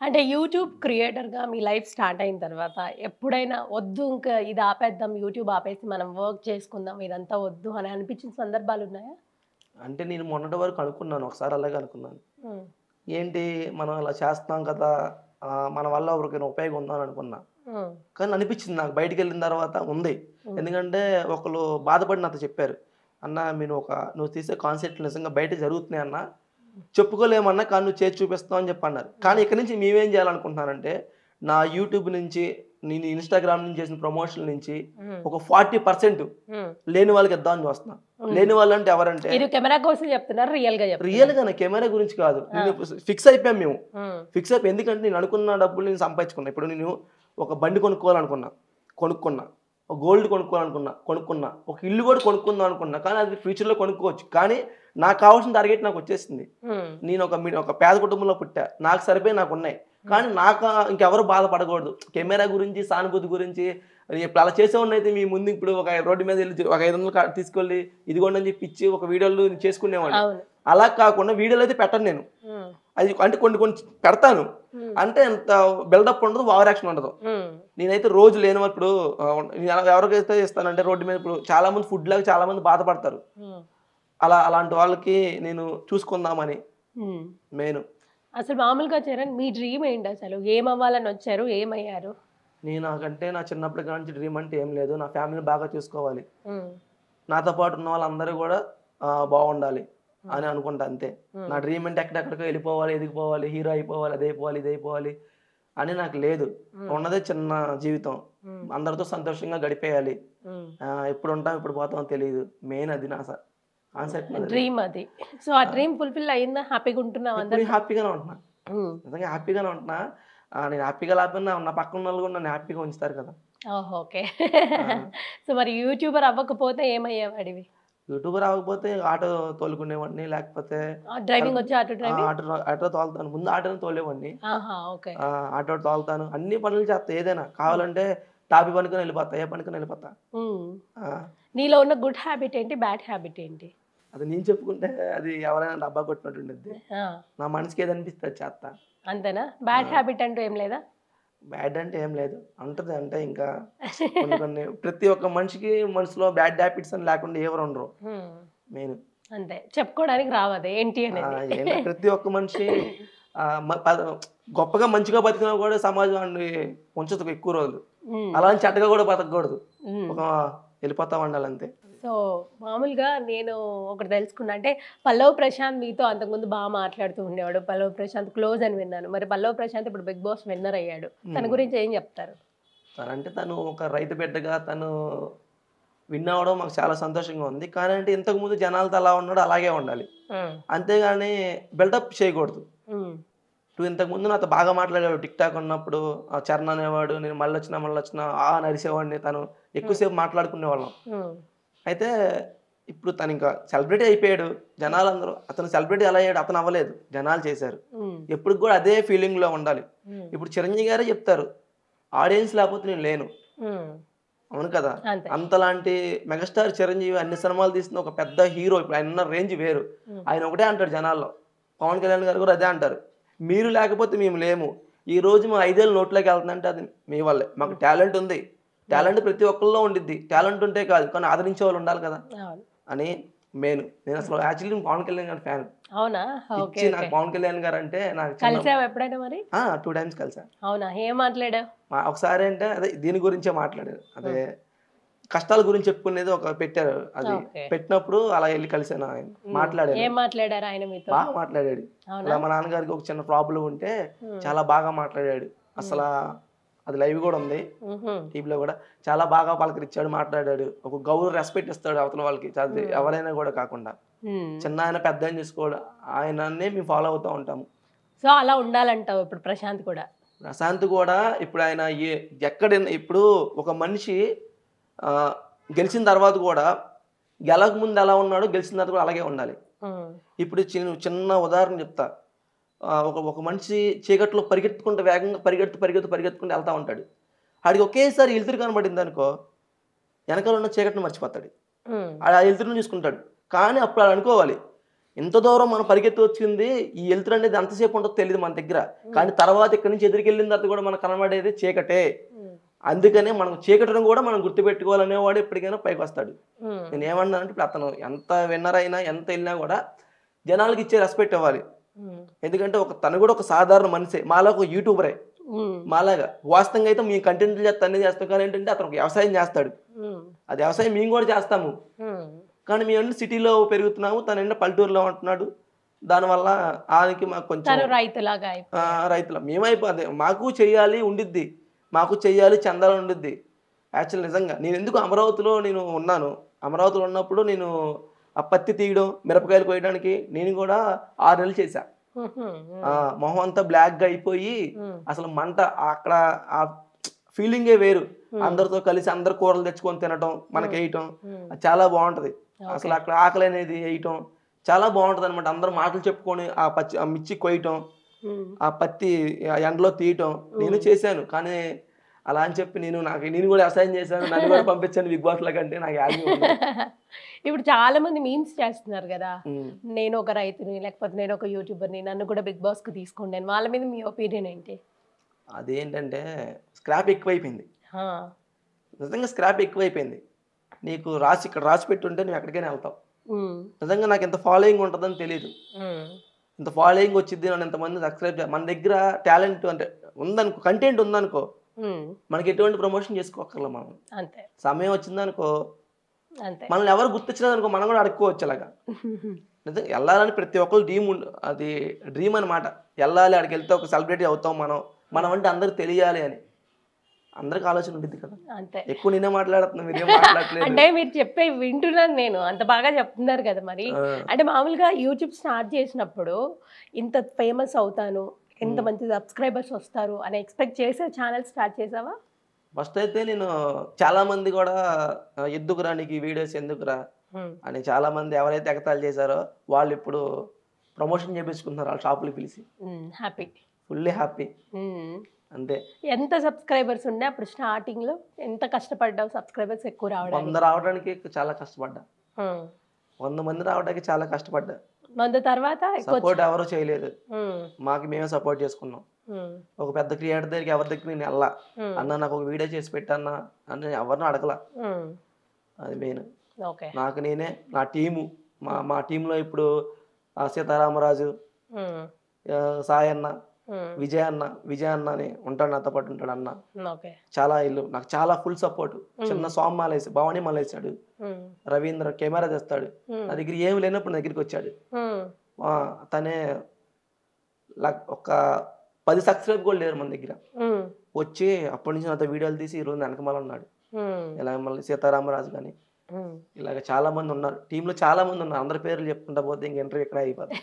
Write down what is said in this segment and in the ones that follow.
అంటే యూట్యూబ్ క్రియేటర్‌గా మీ life start అయిన తర్వాత ఎప్పుడైనా వద్దు ఇంకా ఇది ఆపేద్దాం, యూట్యూబ్ ఆపేసి మనం వర్క్ చేసుకుందాం, ఇదంతా వద్దు అని అనిపించిన సందర్భాలున్నాయా? అంటే నేను మొన్నటి వరకు అనుకున్నాను. ఒకసారి అలాగే అనుకున్నాను. హ్మ్. ఏంటి మనం అలా చేస్తున్నాం కదా! మన వల్ల ఎవరికైనా ఉపయోగం ఉందా అని అనుకున్నా. హ్మ్. కానీ అనిపించింది నాకు బయటికెళ్ళిన తర్వాత ఉంది. హ్మ్. ఎందుకంటే ఒకళ్ళు బాధపడి నాతో చెప్పారు. "అన్న నువ్వు తీసే కాన్సెప్ట్‌లు నిజంగా బయట జరుగుతున్నాయి అన్న. చెప్పుకోలేమన్నా కానీ నువ్వు చేసి చూపిస్తావు" అని చెప్పి అన్నారు. కానీ హ్మ్. ఇక్కడి నుంచి మేమేం చేయాలనుకుంటున్నానంటే, నా యూట్యూబ్ నుంచి, నేను ఇన్‌స్టాగ్రామ్ నుంచి చేసిన ప్రమోషన్‌ల నుంచి హ్మ్. ఒక 40% హ్మ్. లేని వాళ్ళకి ఇద్దామని చూస్తున్నా. హ్మ్. లేని వాళ్ళంటే ఎవరంటే ఇది కెమెరా కోసం చెప్తున్నారా? రియల్‌గా చెప్తున్నారా? రియల్‌గానే కెమెరా గురించి కాదు. ఆ! నేను ఫిక్స్ అయిపోయాం మేము. హ్మ్. ఫిక్స్ అయిపోయి ఎందుకంటే నేను అనుకున్న డబ్బులు నేను సంపాదించుకున్నా. ఇప్పుడు నేను ఒక బండి కొనుక్కోవాలనుకున్నా. కొనుక్కున్నా. ఒక గోల్డ్ కొనుక్కోవాలనుకున్నా. కొనుక్కున్నా. ఒక ఇల్లు కూడా కొనుక్కుందాం అనుకున్నా. కానీ అది ఫ్యూచర్‌లో కొనుక్కోవచ్చు. కానీ నాకు కావాల్సిన టార్గెట్ నాకొచ్చేసింది. హ్మ్. నేను ఒక పేద కుటుంబంలో పుట్టా. నాకు సరిపోయి నాకున్నాయి. హ్మ్. కానీ ఇంకెవరు బాధపడకూడదు. కెమెరా గురించి, సానుభూతి గురించి ఇప్పుడు అలా చేసేవాడినైతే మీ ముందు ఇప్పుడు ఒక రోడ్డు మీద ఎళ్లి ఒక 500 తీసుకెళ్ళి ఇదిగోండి అని చెప్పి ఇచ్చి ఒక వీడియోలు చేసుకునేవాడిని. అవును. అలా కాకుండా వీడియోలయితే పెట్టను నేను. హ్మ్. అది అంటే కొన్ని కొన్ని పెడతాను. హ్మ్. అంటే అంత బిల్డప్ ఉండదు. ఓవర్ యాక్షన్ ఉండదు. హ్మ్. నేనైతే రోజు లేనివాళ్ళు ఇప్పుడు నేను ఎవరికైతే ఇస్తానంటే రోడ్డు మీద ఇప్పుడు చాలామంది ఫుడ్ లేక చాలామంది బాధపడతారు. హ్మ్. అలాంటి వాళ్ళకి నేను చూసుకుందామని హ్మ్. మెయిను. అసలు మామూలుగా చరణ్ మీ డ్రీమ్ ఏంటసలు? ఏమవ్వాలని వచ్చారు? ఏమయ్యారు? నాకంటే నా చిన్నప్పటి కానించి డ్రీమ్ అంటే ఏం లేదు. నా ఫ్యామిలీని బాగా చూసుకోవాలి. హ్మ్. నాతో పాటు ఉన్న వాళ్ళందరూ గూడా బావుండాలి హ్మ్. అని అనుకుంటా అంతే. నా హ్మ్. డ్రీమ్ అంటే ఎక్కడెక్కడికో ఎళ్ళిపోవాలి, ఎదిగిపోవాలి, హీరో అయిపోవాలి, అదైపోవాలి, ఇదైపోవాలి అని నాకు లేదు. హ్మ్. ఉన్నదే చిన్న జీవితం. హ్మ్. అందరితో సంతోషంగా గడిపేయాలి. హ్మ్. ఎప్పుడుంటాం, ఎప్పుడు పోతామో తెలీదు. మెయిన్ అది నా కాన్సెప్ట్ నాదది. డ్రీమ్ అది. సో, ఆ ఆ! డ్రీమ్ ఫుల్‌ఫిల్ అయిందా? హ్యాపీగుంటున్నావా ఇప్పుడు నేను అందరితో? హ్యాపీగానే ఉంటున్నా. హ్మ్. నిజంగా హ్యాపీగానే ఉంటున్నా. నేను హ్యాపీగా లేకపోయినా నా పక్కనున్నోళ్ళు గూడా నన్ను హ్యాపీగా ఉంచుతారు కదా! ఓహో! ఓకే. ఆ! సో, మరి యూట్యూబర్ అవ్వకపోతే ఏమయ్యేవాడివి? యూట్యూబర్ అవ్వకపోతే ఆటో తోలుకునేవాడిని. లేకపోతే డ్రైవింగ్ కరెక్ట్ వచ్చా ఆటో డ్రైవింగ్? ఆటో తోలుతాను. ముందు ఆటోనే తోలేవాడిని. ఆహా! ఓకే. ఆటో తోలుతాను. అన్ని పనులు చేత్తా ఏదైనా. కావాలంటే టాపీ పనుకొని ఎళ్ళిపోతా. ఏ పనుకొని ఎళ్ళిపోతా. హ్మ్. ఆ! నీలో ఉన్న గుడ్ హ్యాబిట్ ఏంటి? బ్యాడ్ హ్యాబిట్ ఏంటి? అది నేను చెప్పుకుంటే అది ఎవరైనా డబ్బా కొట్టినట్టు ఉండిద్ది. ఆ! నా మనసుకి ఏదనిపిస్తే అది చేత్తా. అంతేనా? ఆ! బ్యాడ్ హ్యాబిట్ అంటూ ఏం లేదా? బ్యాడ్ అంటే ఏం లేదు. ఉంటది అంటే ఇంకా కొన్ని కొన్ని ప్రతి ఒక్క మనిషికి మనసులో బ్యాడ్ హ్యాబిట్స్ అని లేకుండా ఎవరు ఉండరు. హ్మ్. మెయిన్. అంతే. చెప్పుకోవడానికి రావది ఏంటి అనేది. ప్రతి ఒక్క మనిషి ఆహ్, మ ప గొప్పగా మంచిగా బతికినా కూడా సమాజాన్ని ఉంచదు ఎక్కువ రోజులు. హ్మ్. అలా అని చెడ్డగా కూడా బతకూడదు. హ్మ్. ఒక వెళ్ళిపోతా ఉండాలంతే. సో, మామూలుగా నేను ఒకటి తెలుసుకున్నా. అంటే పల్లవ్ ప్రశాంత్ మీతో అంతకుముందు మాట్లాడుతూ ఉండేవాడు. పల్లవ్ ప్రశాంత్ క్లోజ్ అని విన్నాను. మరి పల్లవ్ ప్రశాంత్ ఇప్పుడు 'బిగ్ బాస్' విన్నర్ అయ్యాడు. తన హ్మ్. గురించి ఏం చెప్తారు? తను ఒక రైతు బిడ్డగా విన్ అవ్వడం మాకు చాలా సంతోషంగా ఉంది. కానీ అంటే ఇంతకుముందు జనాలతో ఎలా ఉన్నాడో అలాగే ఉండాలి. హ్మ్. అంతేగాని బిల్డప్ చేయకూడదు. హ్మ్. ఇంతకుముందు నాతో బాగా మాట్లాడాడు టిక్ టాక్ ఉన్నప్పుడు. చరణ్ అనేవాడు. నేను మళ్ళొచ్చినా అని అరిసేవాడిని. ఎక్కువ హ్మ్. సేపు మాట్లాడుకునేవాళ్ళం. హ్మ్. అయితే ఇప్పుడు తనింకా సెలబ్రిటీ అయిపోయాడు. జనాలందరూ అతను సెలబ్రిటీ ఎలా అయ్యాడు? అతను అవ్వలేదు. జనాలు చేశారు. హ్మ్. ఎప్పటికి గూడా అదే ఫీలింగ్‌లో ఉండాలి. హ్మ్. ఇప్పుడు చిరంజీవి గారే చెప్తారు. ఆడియన్స్ లేకపోతే నేను లేను. హ్మ్. అవును కదా! అంతే. అంతలాంటి మెగాస్టార్ చిరంజీవి అన్ని సినిమాలు తీసిన ఒక పెద్ద హీరో. ఇప్పుడు ఆయనున్న రేంజ్ వేరు. హ్మ్. ఆయన ఒకటే అంటాడు జనాల్లో. పవన్ కళ్యాణ్ గారు కూడా అదే అంటారు. మీరు లేకపోతే మేము లేము. ఈరోజు మా 5 ఏళ్ళు నోట్లోకెళ్తుందంటే అది మీ వల్లే. మాకు హ్మ్. టాలెంట్ ఉంది. హ్మ్. టాలెంట్ ప్రతి ఒక్కళ్ళలో ఉండిద్ది. టాలెంట్ ఉంటే కాదు. కానీ ఆదరించేవాళ్ళు ఉండాలి కదా! అవును. అని మెయిన్. హ్మ్. నేనసలు యాక్చువల్లీ నేను పవన్ కళ్యాణ్ గారి ఫ్యాన్. అవునా? ఓకే. పిచ్చి నాకు ఓకే. పవన్ కళ్యాణ్ గారంటే నాకు కలిసావా ఎప్పుడైనా మరి? 2 టైమ్స్ కలిసా. అవునా? ఏం మాట్లాడావు? ఒకసారి అదే దీని గురించే మాట్లాడారు. అదే హ్మ్. కష్టాల గురించి చెప్పుకునేది పెట్టారు. అది ఓకే. పెట్టినప్పుడు అలా ఎళ్లి కలిసాను ఆయన్ని. హ్మ్. మాట్లాడాను. ఏం మాట్లాడారు ఆయన మీతో? బాగా మాట్లాడాడు. అవునా? అలా మా నాన్నగారికి ఒక చిన్న ప్రాబ్లమ్ ఉంటే హ్మ్. చాలా బాగా మాట్లాడాడు. హ్మ్. అసలా అది లైవ్ గూడా ఉంది. హుహు. టీవీలో గూడా. చాలా బాగా పలకరించాడు, మాట్లాడాడు. ఒక రెస్పెక్ట్ ఇస్తాడు అవతల వాళ్ళకి. హ్మ్. ఎవరైనా గూడా కాకుండా. హ్మ్. చిన్నాయన, పెద్దాయన చూసుకోడు. ఆయననే మేము ఫాలో అవుతా ఉంటాము. సో, అలా ఉండాలంటావు ఇప్పుడు ప్రశాంత్ కూడా. ప్రశాంత్ గూడా ఇప్పుడు ఆయన ఇప్పుడు ఒక మనిషి ఆహ్, గెలిచిన తర్వాత గూడా గెలవకముందు ఎలా ఉన్నాడో గెలిచిన తర్వాత కూడా అలాగే ఉండాలి. హ్మ్. ఇప్పుడు చిన్న ఉదాహరణ చెప్తా. ఒక ఒక మనిషి చీకట్లో పరిగెత్తుకుంటూ వేగంగా పరిగెత్తుకుంటూ ఎళ్తా ఉంటాడు. ఆడికి ఒకేసారి ఎలుతురు కనపడిందనుకో, ఎనకాల ఉన్న చీకటిని మర్చిపోతాడు. హ్మ్. ఆడు ఆ ఎలుతురుని చూసుకుంటాడు. కానీ అప్పుడు ఆడు అనుకోవాలి. ఇంత దూరం మనం పరిగెత్తి వచ్చింది ఈ వెళ్తురు అనేది ఎంతసేపు ఉంటుందో తెలియదు మన దగ్గర. కానీ తర్వాత ఇక్కడ నుంచి ఎదురుకెళ్ళిన తర్వాత కూడా మనకు కనబడేది చీకటే. అందుకనే మనం చీకటను కూడా మనం గుర్తుపెట్టుకోవాలనేవాడు ఎప్పటికైనా పైకి వస్తాడు. నేను ఏమన్నానంటే ఇప్పుడు అతను ఎంత విన్నర్ అయినా ఎంత వెళ్ళినా కూడా జనాలకి ఇచ్చే రెస్పెక్ట్ ఇవ్వాలి. ఎందుకంటే తను కూడా ఒక సాధారణ మనిషే, మాలా ఒక యూట్యూబరే, మాలాగా. వాస్తవంగా అయితే మేము కంటెంట్లు చేస్తాం, అన్నీ చేస్తాం. కానీ ఏంటంటే అతను ఒక వ్యవసాయం చేస్తాడు, అది వ్యవసాయం మేము కూడా చేస్తాము. కానీ మేము సిటీలో పెరుగుతున్నాము, తను పల్లెటూరులో ఉంటున్నాడు. దానివల్ల ఆయనకి మాకు కొంచెం రైతులా మేమైపోతే మాకు చెయ్యాలి ఉండిద్ది, మాకు చెయ్యాలి చందాలు ఉండిద్ది. యాక్చువల్ నిజంగా నేను ఎందుకు అమరావతిలో నేను ఉన్నాను, అమరావతిలో ఉన్నప్పుడు నేను ఆ పత్తి తీయడం, మిరపకాయలు కోయడానికి నేను కూడా 6 నెలలు చేశా. మొహం అంతా బ్లాక్గా అయిపోయి అసలు మంట, అక్కడ ఆ ఫీలింగే వేరు. అందరితో కలిసి అందరు కూరలు తెచ్చుకొని తినటం, మనకి వేయటం చాలా బాగుంటది. అసలు అక్కడ ఆకలి అనేది వేయటం చాలా బాగుంటది అనమాట. అందరు మాటలు చెప్పుకొని ఆ మిర్చి కొయ్యటం, ఆ పత్తి ఎండలో తీయటం నేను చేశాను. కానీ అలా అని చెప్పి నేను కూడా వ్యవసాయం చేశాను, నన్ను కూడా పంపించాను బిగ్ బాస్ లాగంటే నాకు యాగి. ఇప్పుడు చాలా మంది మీమ్స్ చేస్తున్నారు కదా, నేను ఒక రైతుని లేకపోతే నేను ఒక యూట్యూబర్ని, నన్ను కూడా బిగ్ బాస్ కు తీసుకోండి. వాళ్ళ మీద మీ ఒపీనియన్ ఏంటి? అదేంటంటే స్క్రాప్ ఎక్కువైపోయింది, నిజంగా స్క్రాప్ ఎక్కువైపోయింది. నీకు ఇక్కడ రాసి పెట్టుంటే నువ్వు ఎక్కడికైనా వెళ్తావు. నిజంగా నాకు ఇంత ఫాలోయింగ్ ఉంటుందని తెలియదు, ఇంత ఫాలోయింగ్ వచ్చింది, నన్ను ఎంతమంది సబ్స్క్రైబ్ చేయాలి. మన దగ్గర టాలెంట్ అంటే ఉందనుకో, కంటెంట్ ఉందనుకో, మనకి ఎటువంటి ప్రమోషన్ చేసుకోకర్లా. మనం అంతే సమయం వచ్చిందనుకో, మనల్ని ఎవరు గుర్తించలేదనుకో మనం కూడా అడుక్కోవచ్చు. అలాగా నిజంగా వెళ్ళాలని ప్రతి ఒక్కరు డ్రీమ్ అనమాట. వెళ్ళాలి, అక్కడికి వెళ్తే ఒక సెలబ్రిటీ అవుతాం మనం అంటే అందరికి తెలియాలి అని అందరికి ఆలోచన ఉంటుంది కదా. అంతే, ఎక్కువ నేనే మాట్లాడుతున్నా, మీరేం మాట్లాడలేదు. అంటే మీరు చెప్పే వింటున్నాను నేను, అంత బాగా చెప్తున్నారు కదా. మరి అంటే మామూలుగా యూట్యూబ్ స్టార్ట్ చేసినప్పుడు ఇంత ఫేమస్ అవుతాను, ఎంత మంచి సబ్స్క్రైబర్స్ వస్తారు అని ఎక్స్పెక్ట్ చేసే ఛానల్ స్టార్ట్ చేసావా? ఫస్ట్ అయితే నేను చాలా మంది కూడా ఎందుకురా నీకు ఈ వీడియోస్ ఎందుకురా అని చాలా మంది ఎవరైతే ఎగతాళి చేశారో వాళ్ళు ఇప్పుడు ప్రమోషన్ చేపించుకుంటున్నారు వాళ్ళ షాపులు పిలిచి. Happy, fully happy. అంతే. ఎంత సబ్స్క్రైబర్స్ ఉండే అప్పుడు స్టార్టింగ్ లో? ఎంత కష్టపడ్డావు సబ్స్క్రైబర్స్ ఎక్కువ రావడానికి? 100 రావడానికి చాలా కష్టపడ్డా, 100 మంది రావడానికి చాలా కష్టపడ్డా. 100 తర్వాత సపోర్ట్ ఎవరు చేయలేదు, మాకు మేమే సపోర్ట్ చేసుకున్నాం. ఒక పెద్ద క్రియేటర్ దగ్గరికి ఎవరి దగ్గర నేను వెళ్ళా, అన్న నాకు ఒక వీడియో చేసి పెట్టన్నా అని ఎవరిని అడగలా. అది మెయిన్. నాకు నేనే, నా టీము, మా టీంలో ఇప్పుడు సీతారామరాజు, సాయన్న, విజయ్ అన్న అని ఉంటాడు, నాతో పాటు ఉంటాడు అన్న. చాలా ఇల్లు నాకు చాలా ఫుల్ సపోర్ట్. చిన్న సాంగ్ మాలేసి భవానీ మాలేసాడు, రవీంద్ర కెమెరా తెస్తాడు, నా దగ్గర ఏమి లేనప్పుడు నా దగ్గరికి వచ్చాడు. తనే ఒక 10 సబ్స్క్రైబ్ కూడా లేరు మన దగ్గర. వచ్చి అప్పటి నుంచి నాతో వీడియోలు తీసి ఈ రోజు వెనకమాల ఉన్నాడు. ఇలా మళ్ళీ సీతారామరాజు కానీ ఇలాగ చాలా మంది ఉన్నారు టీంలో, చాలా మంది ఉన్నారు. అందరి పేర్లు చెప్పుకుంటా పోతే ఇంక ఇంటర్వ్యూ ఎక్కడ అయిపోతుంది.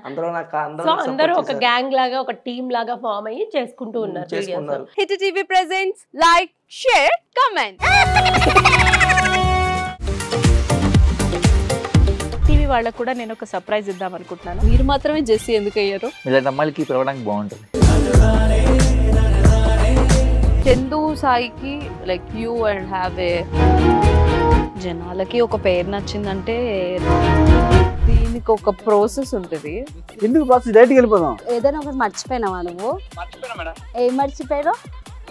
అందరూ ఒక గ్యాంగ్ లాగా, ఒక టీం లాగా ఫామ్ అయ్యి చేసుకుంటూ ఉన్నారు. Hit TV presents like, share, comment. TV వాళ్ళకు కూడా నేను ఒక సర్ప్రైజ్ ఇద్దాం అనుకుంటున్నాను. మీరు మాత్రమే జెస్సీ ఎందుకు అయ్యారు? ఇలాంటి అమ్మాయిలకి పిలవడానికి బాగుంటుంది. చందు సాయికి like you and have a, జనాలకి ఒక పేరు నచ్చిందంటే దీనికి ఒక ప్రాసెస్ ఉంటుంది. ఎందుకు ప్రాసెస్? డైరెక్ట్‌గా వెళ్ళిపోదాం. ఏదైనా ఒకటి మర్చిపోయినావా నువ్వు? మర్చిపోయినా మేడం. ఏం మర్చిపోయావు?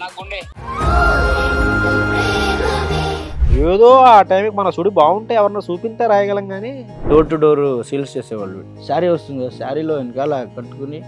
నా గుండె. ఏదో ఆ టైంకి మన సుడి బాగుంటే ఎవరన్నా చూపిస్తే రాయగలం కానీ డోర్ టు డోర్ సేల్స్ చేసేవాళ్ళు. శారీ వస్తుంది, శారీలో వెనకాల కట్టుకుని